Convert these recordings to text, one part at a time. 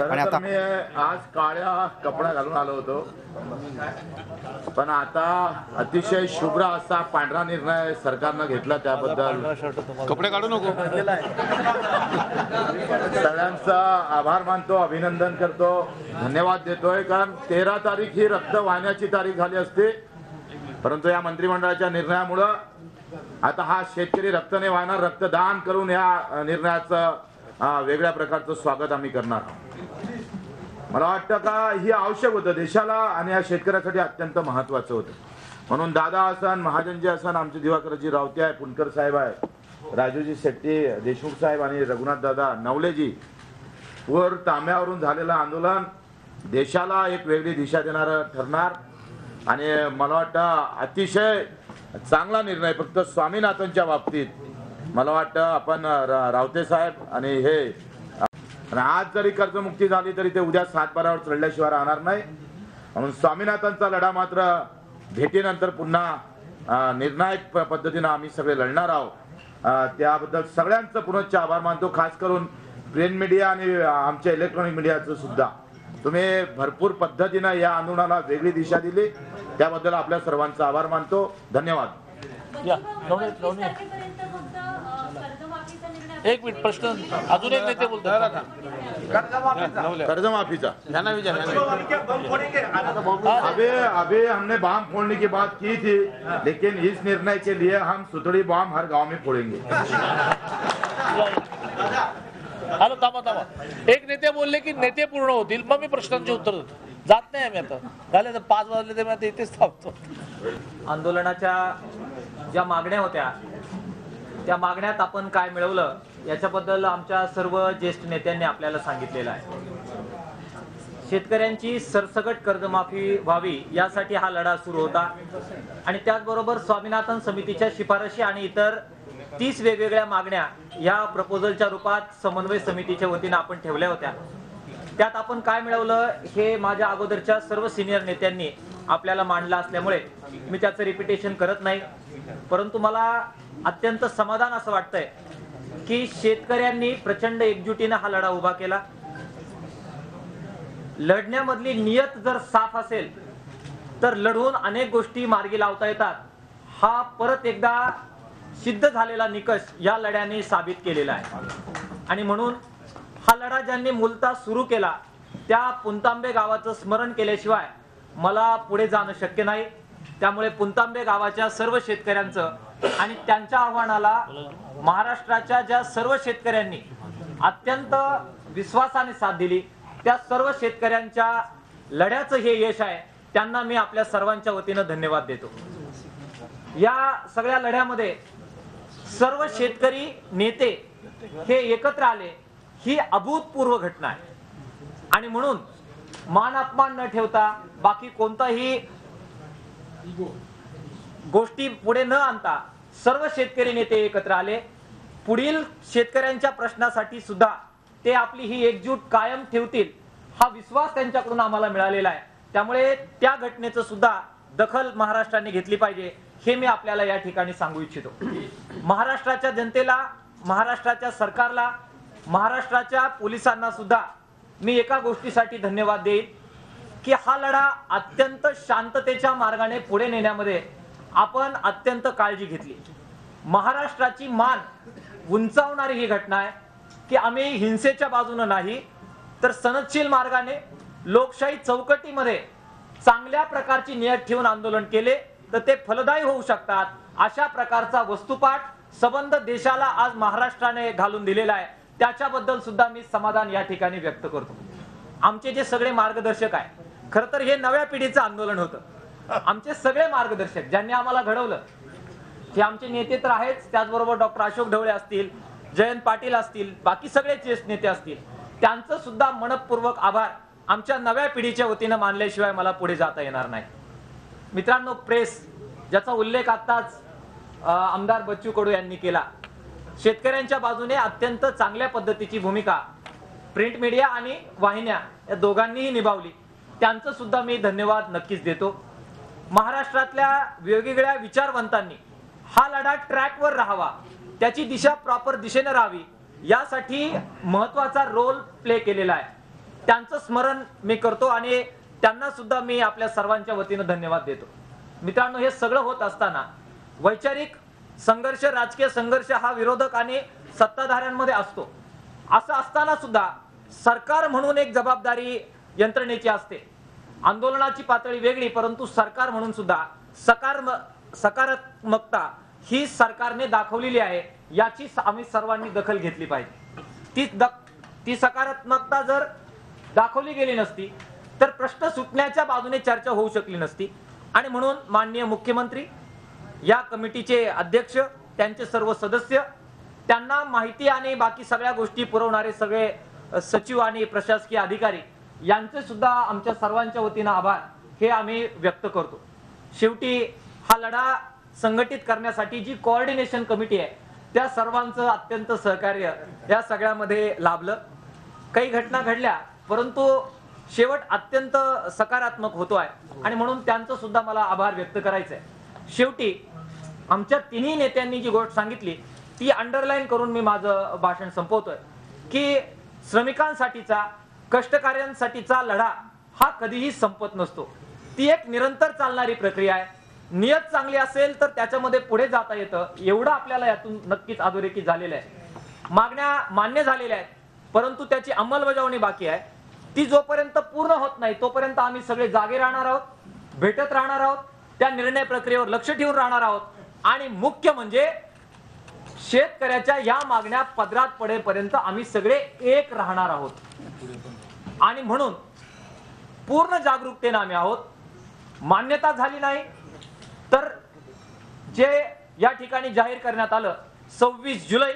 आणि आता मी आज काळ्या कपडा घालून आलो होतो, पण आता अतिशय शुभ्र असा पांढरा निर्णय सरकारनं घेतला त्याबद्दल कपडे काढू नको. सगळ्यांचा आभार मानतो, अभिनंदन करतो, धन्यवाद देतोय. कारण 13 तारीख ही रक्त वाहण्याची तारीख झाली असते, परंतु या मंत्रिमंडळाच्या निर्णयामुळं आता हा शेतकरी रक्त नाही वाहणार, रक्तदान करून या निर्णयाचं वेगळ्या प्रकारचं स्वागत आम्ही करणार. मला वाटतं का ही आवश्यक होतं देशाला आणि या शेतकऱ्यासाठी अत्यंत महत्वाचं होतं. म्हणून दादा असन, महाजनजी असन, आमचे दिवाकरजी रावते आहे, पुणकर साहेब आहे, राजूजी शेट्टी, देशमुख साहेब आणि रघुनाथ दादा नवलेजी वर तांब्यावरून झालेलं आंदोलन देशाला एक वेगळी दिशा देणारं ठरणार. आणि मला वाटतं अतिशय चांगला निर्णय. फक्त स्वामीनाथनच्या बाबतीत मला वाटतं आपण रावते साहेब आणि हे आज जरी कर्जमुक्ती झाली तरी ते उद्या सातबारावर चढल्याशिवाय राहणार नाही. म्हणून स्वामीनाथनचा लढा मात्र भेटीनंतर पुन्हा निर्णायक पद्धतीनं आम्ही सगळे लढणार आहोत. त्याबद्दल सगळ्यांचं पुनश्च आभार मानतो. खास करून प्रिंट मीडिया आणि आमच्या इलेक्ट्रॉनिक मीडियाचं सुद्धा तुम्ही भरपूर पद्धतीनं या आंदोलनाला वेगळी दिशा दिली, त्याबद्दल आपल्या सर्वांचा आभार मानतो. धन्यवाद. एक मिनिट प्रश्न अजून एक नेते बोलतात. कर्जमाफीचा अभी हमने बम फोड़ने की बात की थी, लेकिन इस निर्णय के लिए हम सुतड़ी बम हर गांव में फोड़ेंगे. हॅलो, थांबा. एक नेते बोलले की नेते पूर्ण होतील, मग मी प्रश्नांची उत्तर देतो. जात नाही आम्ही आता, झाले तर 5 वाजले ते मी आता इथेच थांबतो. आंदोलनाच्या ज्या मागण्या होत्या त्या मागण्यात आपण काय मिळवलं याच्याबद्दल आमच्या सर्व ज्येष्ठ नेत्यांनी आपल्याला सांगितलेलं आहे. शेतकऱ्यांची सरसकट कर्जमाफी व्हावी यासाठी हा लढा सुरू होता. आणि त्याचबरोबर स्वामीनाथन समितीच्या शिफारशी आणि इतर 30 वेगवेगळ्या मागण्या या प्रपोजलच्या रूपात समन्वय समितीच्या वतीने आपण ठेवल्या होत्या. त्यात आपण काय मिळवलं हे माझ्या अगोदरच्या सर्व सिनियर नेत्यांनी आपल्याला मांडलं असल्यामुळे मी त्याचं रिपिटेशन करत नाही. परंतु मला अत्यंत समाधान असं वाटतंय की शेतकऱ्यांनी प्रचंड एकजुटीने हा लढा उभा केला. लढण्यामधली नियत जर साफ असेल तर लढून अनेक गोष्टी मार्गी लावता येतात. हा परत एकदा सिद्ध झालेला निकष या लढ्याने साबित केलेला आहे. आणि म्हणून हा लढा ज्यांनी मूलतः सुरू केला त्या पुंतांबे गावाचं स्मरण केल्याशिवाय मला पुढे जाणं शक्य नाही. त्यामुळे पुंतांबे गावाच्या सर्व शेतकऱ्यांचं आणि त्यांच्या आव्हानाला महाराष्ट्राच्या ज्या सर्व शेतकऱ्यांनी अत्यंत विश्वासाने साथ दिली त्या सर्व शेतकऱ्यांच्या लढ्याचं हे यश आहे. त्यांना मी आपल्या सर्वांच्या वतीनं धन्यवाद देतो. या सगळ्या लढ्यामध्ये सर्व शेतकरी नेते हे एकत्र आले ही अभूतपूर्व घटना आहे. आणि म्हणून मान अपमान न ठेवता बाकी कोणताही गोष्टी पुढे न आणता सर्व शेतकरी नेते एकत्र आले. पुढील शेतकऱ्यांच्या प्रश्नासाठी सुद्धा ते आपली ही एकजूट कायम ठेवतील हा विश्वास त्यांच्याकडून आम्हाला मिळालेला आहे. त्यामुळे त्या घटनेचं सुद्धा दखल महाराष्ट्राने घेतली पाहिजे हे मी आपल्याला या ठिकाणी सांगू इच्छितो. महाराष्ट्राच्या जनतेला, महाराष्ट्राच्या सरकारला, महाराष्ट्राच्या पोलिसांना सुद्धा मी एका गोष्टीसाठी धन्यवाद देईन की हा लढा अत्यंत शांततेच्या मार्गाने पुढे नेण्यामध्ये आपण अत्यंत काळजी घेतली. महाराष्ट्राची मान उंचावणारी ही घटना आहे की आम्ही हिंसेच्या बाजूने नाही तर सनदशील मार्गाने लोकशाही चौकटीमध्ये चांगल्या प्रकारची नियत ठेवून आंदोलन केले तर ते फलदायी होऊ शकतात. अशा प्रकारचा वस्तुपाठ सबंध देशाला आज महाराष्ट्राने घालून दिलेला आहे. त्याच्याबद्दल सुद्धा मी समाधान या ठिकाणी व्यक्त करतो. आमचे जे सगळे मार्गदर्शक आहे, खरं तर हे नव्या पिढीचं आंदोलन होतं. आमचे सगळे मार्गदर्शक ज्यांनी आम्हाला घडवलं ते आमचे नेते तर आहेच, त्याचबरोबर डॉक्टर अशोक ढवळे असतील, जयंत पाटील असतील, बाकी सगळे ज्येष्ठ नेते असतील, त्यांचं सुद्धा मनपूर्वक आभार आमच्या नव्या पिढीच्या वतीनं मानल्याशिवाय मला पुढे जाता येणार नाही. मित्रांनो, प्रेस ज्याचा उल्लेख आताच आमदार बच्चू कडू यांनी केला, शेतकऱ्यांच्या बाजूने अत्यंत चांगल्या पद्धतीची भूमिका प्रिंट मीडिया आणि वाहिन्या या दोघांनीही निभावली. त्यांचं सुद्धा मी धन्यवाद नक्कीच देतो. महाराष्ट्रातल्या वेगवेगळ्या विचारवंतांनी हा लढा ट्रॅकवर राहावा, त्याची दिशा प्रॉपर दिशेने राहावी यासाठी महत्त्वाचा रोल प्ले केलेला आहे. त्यांचं स्मरण मी करतो आणि त्यांना सुद्धा मी आपल्या सर्वांच्या वतीनं धन्यवाद देतो. मित्रांनो, हे सगळं होत असताना वैचारिक संघर्ष, राजकीय संघर्ष हा विरोधक आणि सत्ताधाऱ्यांमध्ये असतो. असं असताना सुद्धा सरकार म्हणून एक जबाबदारी यंत्रणेची असते. आंदोलनाची पातळी वेगळी, परंतु सरकार म्हणून सुद्धा सकारात्मकता ही सरकारने दाखवलेली आहे. याची आम्ही सर्वांनी दखल घेतली पाहिजे. ती सकारात्मकता जर दाखवली गेली नसती तर प्रश्न सुटण्याच्या बाजूने चर्चा होऊ शकली नसती. आणि म्हणून माननीय मुख्यमंत्री, या कमिटीचे अध्यक्ष, त्यांचे सर्व सदस्य, त्यांना माहिती आणि बाकी सगळ्या गोष्टी पुरवणारे सगळे सचिव आणि प्रशासकीय अधिकारी यांचे सुद्धा आमच्या सर्वांच्या वतीनं आभार हे आम्ही व्यक्त करतो. शेवटी हा लढा संघटित करण्यासाठी जी कोऑर्डिनेशन कमिटी आहे त्या सर्वांचं अत्यंत सहकार्य या सगळ्यामध्ये लाभलं. काही घटना घडल्या, परंतु शेवट अत्यंत सकारात्मक होतो आहे आणि म्हणून त्यांचं सुद्धा मला आभार व्यक्त करायचं आहे. शेवटी आमच्या तिन्ही नेत्यांनी जी गोष्ट सांगितली ती अंडरलाईन करून मी माझं भाषण संपवतोय की श्रमिकांसाठीचा, कष्टकऱ्यांसाठीचा लढा हा कधीही संपत नसतो. ती एक निरंतर चालणारी प्रक्रिया आहे. नियत चांगली असेल तर त्याच्यामध्ये पुढे जाता येतं, एवढं आपल्याला यातून नक्कीच अधोरेखित झालेलं आहे. मागण्या मान्य झालेल्या आहेत, परंतु त्याची अंमलबजावणी बाकी आहे. ती जोपर्यंत पूर्ण होत नाही तोपर्यंत आम्ही सगळे जागे राहणार आहोत, भेटत राहणार आहोत, त्या निर्णय प्रक्रियेवर लक्ष ठेवून राहणार आहोत आणि मुख्य म्हणजे शेतकऱ्याच्या या मागण्या पदरात पडेपर्यंत आम्ही सगळे एक राहणार आहोत. आणि म्हणून पूर्ण जागरूकतेने आम्ही आहोत. मान्यता झाली नाही तर जे या ठिकाणी जाहीर करण्यात आलं 26 जुलै,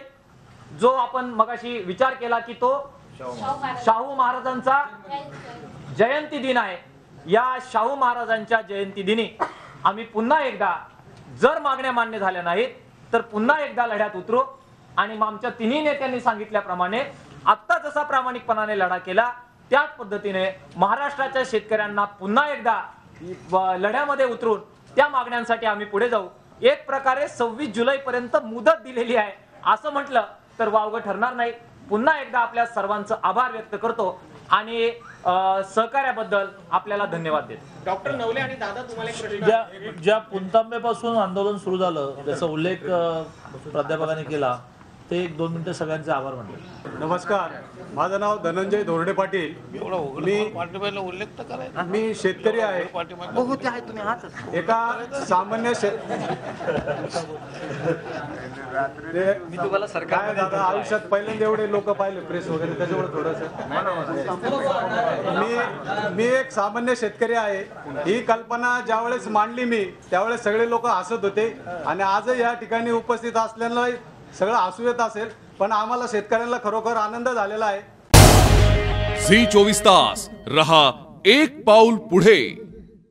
जो आपण मगाशी विचार केला की तो शाहू महाराजांचा जयंती दिन आहे, या शाहू महाराजांच्या जयंती दिनी आम्ही पुन्हा एकदा, जर मागण्या मान्य झाल्या नाहीत तर पुन्हा एकदा लढ्यात उतरू. आणि आमच्या तिन्ही नेत्यांनी सांगितल्याप्रमाणे आत्ता जसा प्रामाणिकपणाने लढा केला त्याच पद्धतीने महाराष्ट्राच्या शेतकऱ्यांना पुन्हा एकदा लढ्यामध्ये उतरून त्या मागण्यांसाठी आम्ही पुढे जाऊ. एक प्रकारे 26 जुलै पर्यंत मुदत दिलेली आहे असं म्हटलं तर वावगं ठरणार नाही. पुन्हा एकदा आपल्या सर्वांचं आभार व्यक्त करतो आणि सहकार्याबद्दल आपल्याला धन्यवाद देतो. डॉक्टर नवले आणि दादा, तुम्हाला एक प्रश्न. ज्या पुणतांब्यापासून आंदोलन सुरू झालं त्याचा उल्लेख प्राध्यापकांनी केला, ते 1-2 मिनिटं सगळ्यांचे आभार मानले. नमस्कार, माझं नाव धनंजय धोरडे पाटील. उल्लेख तर करायचा. मी शेतकरी आहे. एका सामान्य मी तुम्हाला काय दादा आयुष्यात पहिल्यांदा एवढे लोक पाहिले प्रेस वगैरे, त्याच्यामुळे थोडंसं मी एक सामान्य शेतकरी आहे. ही कल्पना ज्यावेळेस मांडली मी त्यावेळेस सगळे लोक हसत होते आणि आजही या ठिकाणी उपस्थित असल्यानं सगळं हसू येत असेल, पण आम्हाला शेतकऱ्यांना खरोखर आनंद झालेला आहे. झी 24 तास रहा एक पाऊल पुढे.